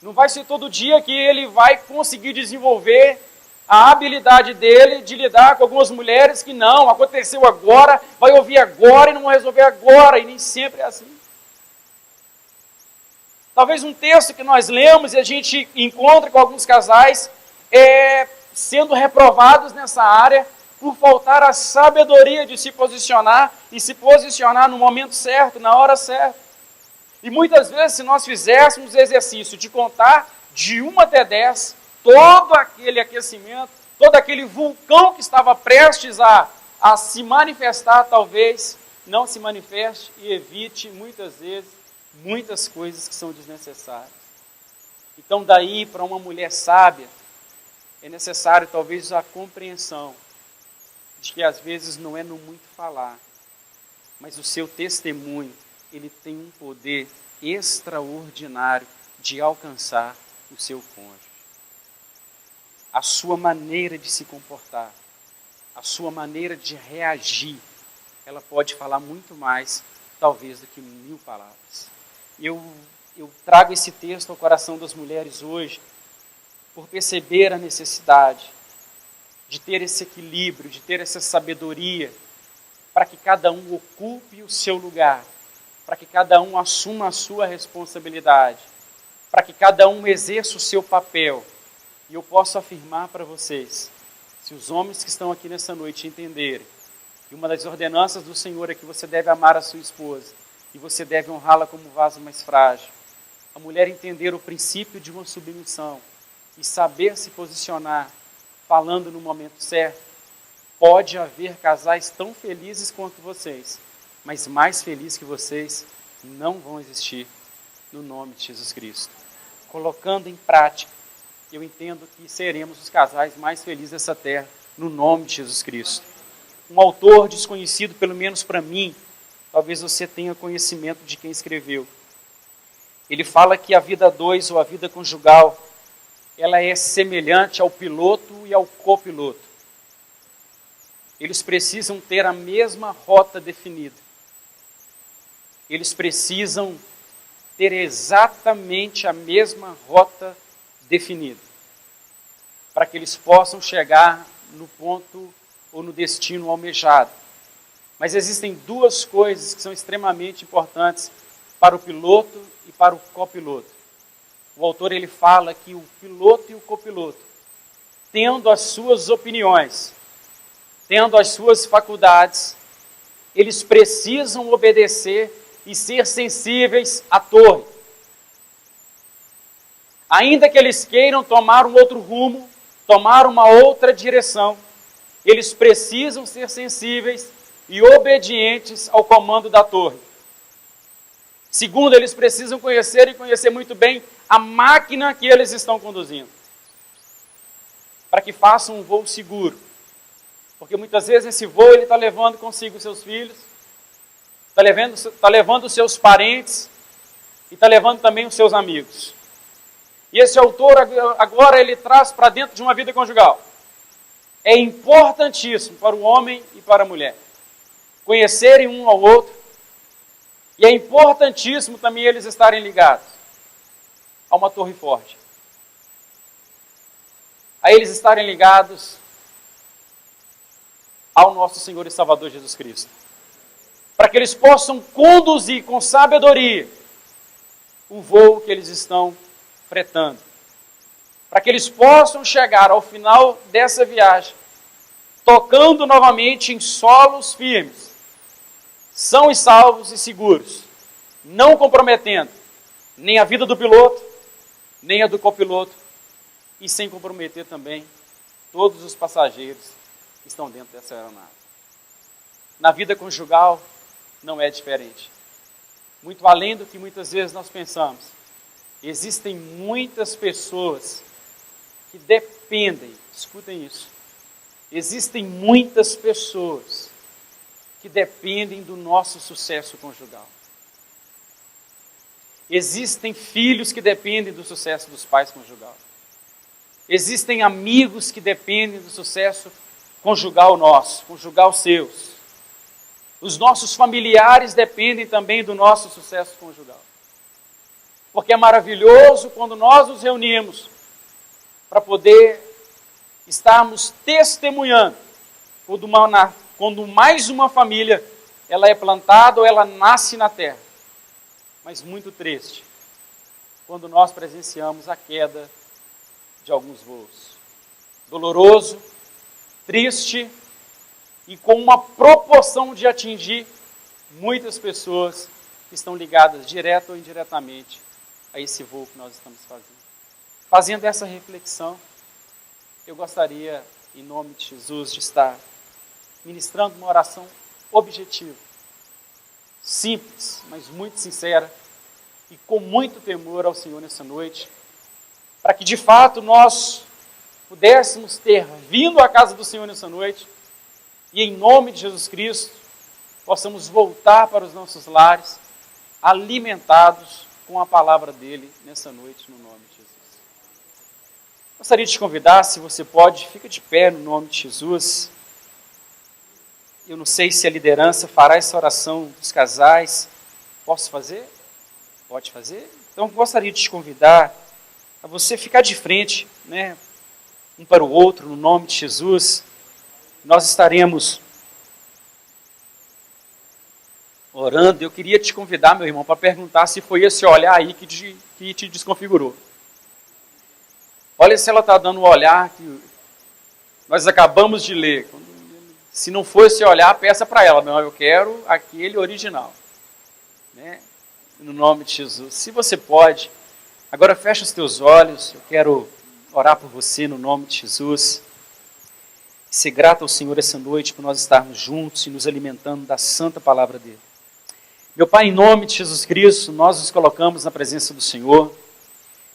Não vai ser todo dia que ele vai conseguir desenvolver a habilidade dele de lidar com algumas mulheres que não, aconteceu agora, vai ouvir agora e não vai resolver agora, e nem sempre é assim. Talvez um texto que nós lemos e a gente encontra com alguns casais sendo reprovados nessa área por faltar a sabedoria de se posicionar e se posicionar no momento certo, na hora certa. E muitas vezes, se nós fizéssemos o exercício de contar de 1 até 10, todo aquele aquecimento, todo aquele vulcão que estava prestes a se manifestar, talvez não se manifeste e evite, muitas vezes, muitas coisas que são desnecessárias. Então, daí para uma mulher sábia, é necessário talvez a compreensão de que às vezes não é no muito falar, mas o seu testemunho, ele tem um poder extraordinário de alcançar o seu cônjuge. A sua maneira de se comportar, a sua maneira de reagir, ela pode falar muito mais, talvez, do que 1000 palavras. Eu trago esse texto ao coração das mulheres hoje, por perceber a necessidade de ter esse equilíbrio, de ter essa sabedoria, para que cada um ocupe o seu lugar, para que cada um assuma a sua responsabilidade, para que cada um exerça o seu papel. E eu posso afirmar para vocês, se os homens que estão aqui nessa noite entenderem que uma das ordenanças do Senhor é que você deve amar a sua esposa e você deve honrá-la como vaso mais frágil, a mulher entender o princípio de uma submissão e saber se posicionar, falando no momento certo, pode haver casais tão felizes quanto vocês, mas mais felizes que vocês não vão existir no nome de Jesus Cristo. Colocando em prática, eu entendo que seremos os casais mais felizes dessa terra, no nome de Jesus Cristo. Um autor desconhecido, pelo menos para mim, talvez você tenha conhecimento de quem escreveu. Ele fala que a vida a dois, ou a vida conjugal, ela é semelhante ao piloto e ao copiloto. Eles precisam ter a mesma rota definida. Eles precisam ter exatamente a mesma rota definida, para que eles possam chegar no ponto ou no destino almejado. Mas existem duas coisas que são extremamente importantes para o piloto e para o copiloto. O autor ele fala que o piloto e o copiloto, tendo as suas opiniões, tendo as suas faculdades, eles precisam obedecer e ser sensíveis à torre. Ainda que eles queiram tomar um outro rumo, tomar uma outra direção, eles precisam ser sensíveis e obedientes ao comando da torre. Segundo, eles precisam conhecer e conhecer muito bem a máquina que eles estão conduzindo, para que façam um voo seguro. Porque muitas vezes nesse voo ele está levando consigo seus filhos, está levando os seus parentes e está levando também os seus amigos. E esse autor agora ele traz para dentro de uma vida conjugal. É importantíssimo para o homem e para a mulher conhecerem um ao outro, e é importantíssimo também eles estarem ligados a uma torre forte. A eles estarem ligados ao nosso Senhor e Salvador Jesus Cristo. Para que eles possam conduzir com sabedoria o voo que eles estão fretando. Para que eles possam chegar ao final dessa viagem, tocando novamente em solos firmes, são e salvos e seguros, não comprometendo nem a vida do piloto, nem a do copiloto, e sem comprometer também todos os passageiros que estão dentro dessa aeronave. Na vida conjugal não é diferente. Muito além do que muitas vezes nós pensamos, existem muitas pessoas que dependem, escutem isso, existem muitas pessoas que dependem do nosso sucesso conjugal. Existem filhos que dependem do sucesso dos pais conjugal. Existem amigos que dependem do sucesso conjugal nosso, conjugal seus. Os nossos familiares dependem também do nosso sucesso conjugal. Porque é maravilhoso quando nós nos reunimos para poder estarmos testemunhando quando mais uma família ela é plantada ou ela nasce na terra. Mas muito triste quando nós presenciamos a queda de alguns voos. Doloroso, triste e com uma proporção de atingir muitas pessoas que estão ligadas direta ou indiretamente a esse voo que nós estamos fazendo. Fazendo essa reflexão, eu gostaria, em nome de Jesus, de estar ministrando uma oração objetiva, simples, mas muito sincera e com muito temor ao Senhor nessa noite, para que de fato nós pudéssemos ter vindo à casa do Senhor nessa noite e, em nome de Jesus Cristo, possamos voltar para os nossos lares alimentados com a palavra dele nessa noite, no nome de Jesus. Gostaria de te convidar, se você pode, fica de pé no nome de Jesus. Eu não sei se a liderança fará essa oração dos casais. Posso fazer? Pode fazer? Então, gostaria de te convidar a você ficar de frente, né, um para o outro, no nome de Jesus. Nós estaremos orando. Eu queria te convidar, meu irmão, para perguntar se foi esse olhar aí que te desconfigurou. Olha se ela está dando o olhar que nós acabamos de ler. Se não for esse olhar, peça para ela. Não, eu quero aquele original. Né? No nome de Jesus. Se você pode, agora fecha os teus olhos. Eu quero orar por você no nome de Jesus. Ser grato ao Senhor essa noite por nós estarmos juntos e nos alimentando da santa palavra dele. Meu Pai, em nome de Jesus Cristo, nós nos colocamos na presença do Senhor.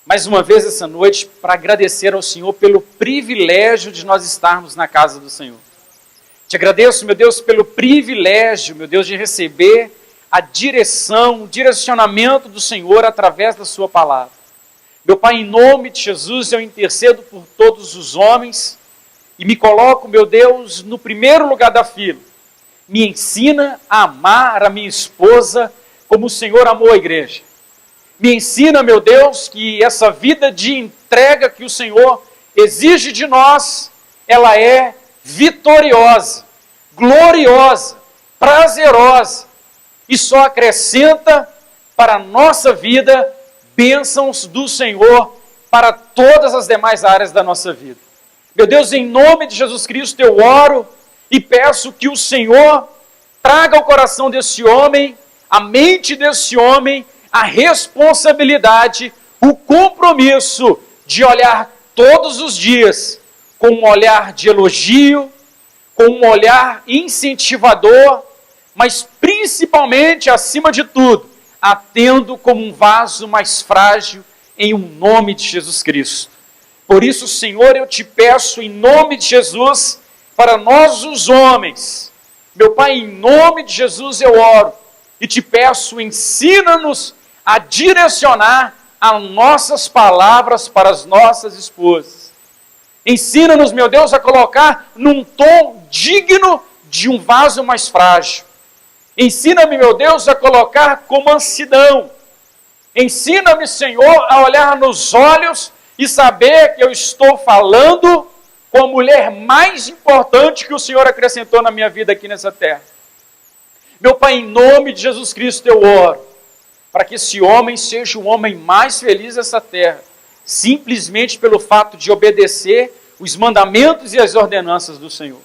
Mais uma vez essa noite para agradecer ao Senhor pelo privilégio de nós estarmos na casa do Senhor. Te agradeço, meu Deus, pelo privilégio, meu Deus, de receber a direção, o direcionamento do Senhor através da sua palavra. Meu Pai, em nome de Jesus, eu intercedo por todos os homens e me coloco, meu Deus, no primeiro lugar da fila. Me ensina a amar a minha esposa como o Senhor amou a igreja. Me ensina, meu Deus, que essa vida de entrega que o Senhor exige de nós, ela é vitoriosa, gloriosa, prazerosa e só acrescenta para a nossa vida bênçãos do Senhor para todas as demais áreas da nossa vida. Meu Deus, em nome de Jesus Cristo eu oro e peço que o Senhor traga ao coração desse homem, à mente desse homem, a responsabilidade, o compromisso de olhar todos os dias com um olhar de elogio, com um olhar incentivador, mas principalmente, acima de tudo, atendo como um vaso mais frágil em um nome de Jesus Cristo. Por isso, Senhor, eu te peço em nome de Jesus, para nós os homens, meu Pai, em nome de Jesus eu oro e te peço, ensina-nos a direcionar as nossas palavras para as nossas esposas. Ensina-nos, meu Deus, a colocar num tom digno de um vaso mais frágil. Ensina-me, meu Deus, a colocar com mansidão. Ensina-me, Senhor, a olhar nos olhos e saber que eu estou falando com a mulher mais importante que o Senhor acrescentou na minha vida aqui nessa terra. Meu Pai, em nome de Jesus Cristo eu oro, para que esse homem seja o homem mais feliz dessa terra, simplesmente pelo fato de obedecer os mandamentos e as ordenanças do Senhor.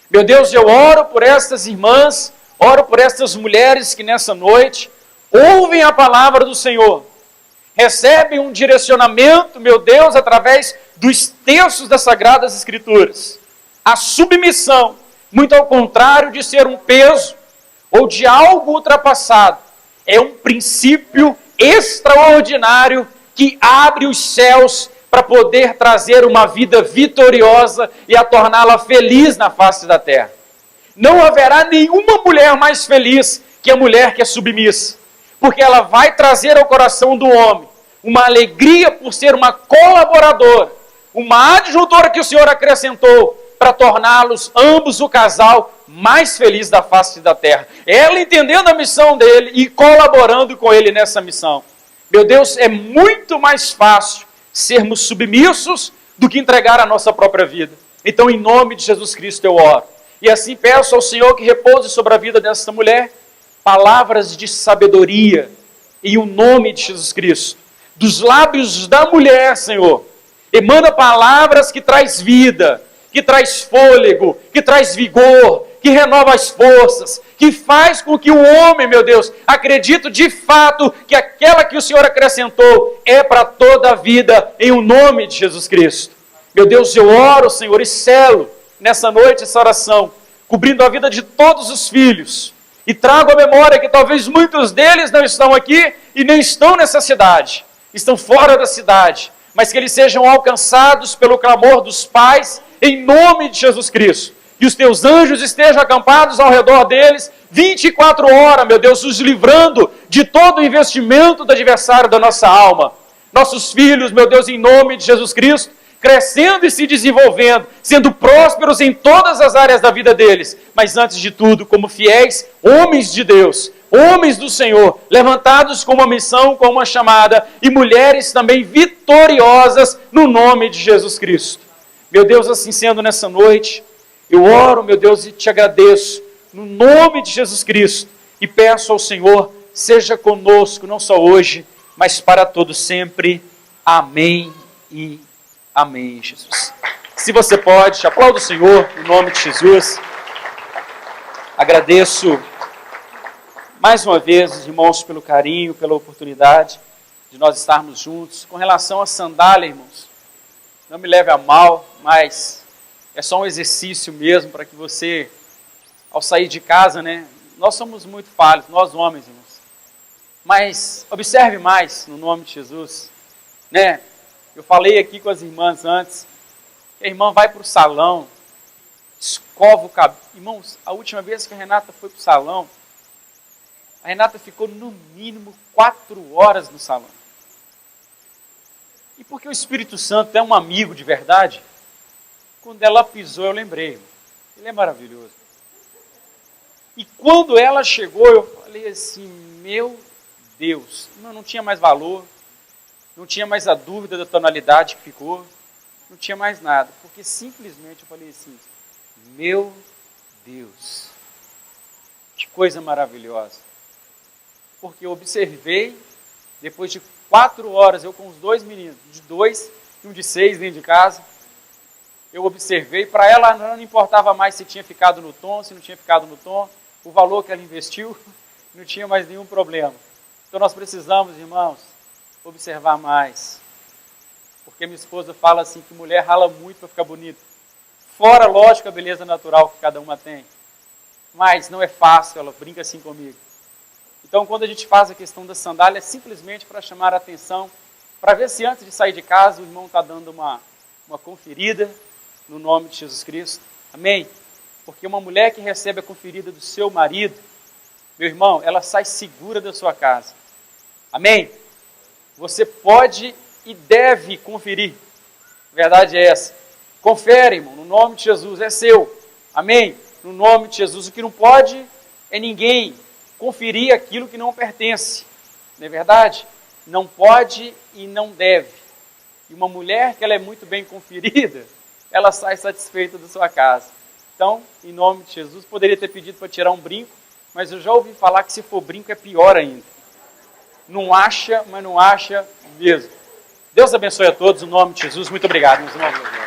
Meu Deus, eu oro por estas irmãs, oro por estas mulheres que nessa noite ouvem a palavra do Senhor, recebem um direcionamento, meu Deus, através dos textos das Sagradas Escrituras. A submissão, muito ao contrário de ser um peso ou de algo ultrapassado, é um princípio extraordinário que abre os céus para poder trazer uma vida vitoriosa e a torná-la feliz na face da terra. Não haverá nenhuma mulher mais feliz que a mulher que é submissa, porque ela vai trazer ao coração do homem uma alegria por ser uma colaboradora, uma adjuntora que o Senhor acrescentou para torná-los ambos o casal mais feliz da face da terra. Ela entendendo a missão dele e colaborando com ele nessa missão. Meu Deus, é muito mais fácil sermos submissos do que entregar a nossa própria vida. Então, em nome de Jesus Cristo eu oro. E assim peço ao Senhor que repouse sobre a vida dessa mulher palavras de sabedoria em o nome de Jesus Cristo. Dos lábios da mulher, Senhor, emana palavras que traz vida, que traz fôlego, que traz vigor, que renova as forças, que faz com que o homem, meu Deus, acredite de fato que aquela que o Senhor acrescentou é para toda a vida, em o nome de Jesus Cristo. Meu Deus, eu oro, Senhor, e selo nessa noite essa oração, cobrindo a vida de todos os filhos, e trago à memória que talvez muitos deles não estão aqui e nem estão nessa cidade, estão fora da cidade, mas que eles sejam alcançados pelo clamor dos pais, em nome de Jesus Cristo. Que os teus anjos estejam acampados ao redor deles, 24 horas, meu Deus, os livrando de todo o investimento do adversário da nossa alma. Nossos filhos, meu Deus, em nome de Jesus Cristo, crescendo e se desenvolvendo, sendo prósperos em todas as áreas da vida deles, mas antes de tudo, como fiéis homens de Deus, homens do Senhor, levantados com uma missão, com uma chamada, e mulheres também vitoriosas no nome de Jesus Cristo. Meu Deus, assim sendo nessa noite, eu oro, meu Deus, e te agradeço, no nome de Jesus Cristo, e peço ao Senhor, seja conosco, não só hoje, mas para todo sempre. Amém e amém, Jesus. Se você pode, aplauda o Senhor, no nome de Jesus. Agradeço mais uma vez os irmãos pelo carinho, pela oportunidade de nós estarmos juntos. Com relação à sandália, irmãos, não me leve a mal, mas é só um exercício mesmo para que você, ao sair de casa, né? Nós somos muito falhos, nós homens, irmãos. Mas observe mais, no nome de Jesus, né? Eu falei aqui com as irmãs antes, que a irmã vai para o salão, escova o cabelo. Irmãos, a última vez que a Renata foi para o salão, a Renata ficou no mínimo 4 horas no salão. E porque o Espírito Santo é um amigo de verdade, quando ela pisou, eu lembrei, ele é maravilhoso. E quando ela chegou, eu falei assim, meu Deus, não tinha mais valor, não tinha mais a dúvida da tonalidade que ficou, não tinha mais nada, porque simplesmente eu falei assim, meu Deus, que coisa maravilhosa. Porque eu observei, depois de 4 horas, eu com os 2 meninos, de 2 e um de 6 dentro de casa, eu observei, para ela não importava mais se tinha ficado no tom, se não tinha ficado no tom, o valor que ela investiu, não tinha mais nenhum problema. Então nós precisamos, irmãos, observar mais. Porque minha esposa fala assim que mulher rala muito para ficar bonita. Fora, lógico, a beleza natural que cada uma tem. Mas não é fácil, ela brinca assim comigo. Então quando a gente faz a questão da sandália, é simplesmente para chamar a atenção, para ver se antes de sair de casa o irmão está dando uma conferida no nome de Jesus Cristo. Amém? Porque uma mulher que recebe a conferida do seu marido, meu irmão, ela sai segura da sua casa. Amém? Você pode e deve conferir. A verdade é essa. Confere, irmão, no nome de Jesus, é seu. Amém? No nome de Jesus. O que não pode é ninguém conferir aquilo que não pertence. Não é verdade? Não pode e não deve. E uma mulher que ela é muito bem conferida, ela sai satisfeita da sua casa. Então, em nome de Jesus, poderia ter pedido para tirar um brinco, mas eu já ouvi falar que se for brinco é pior ainda. Não acha, mas não acha mesmo. Deus abençoe a todos, em nome de Jesus. Muito obrigado, meus irmãos.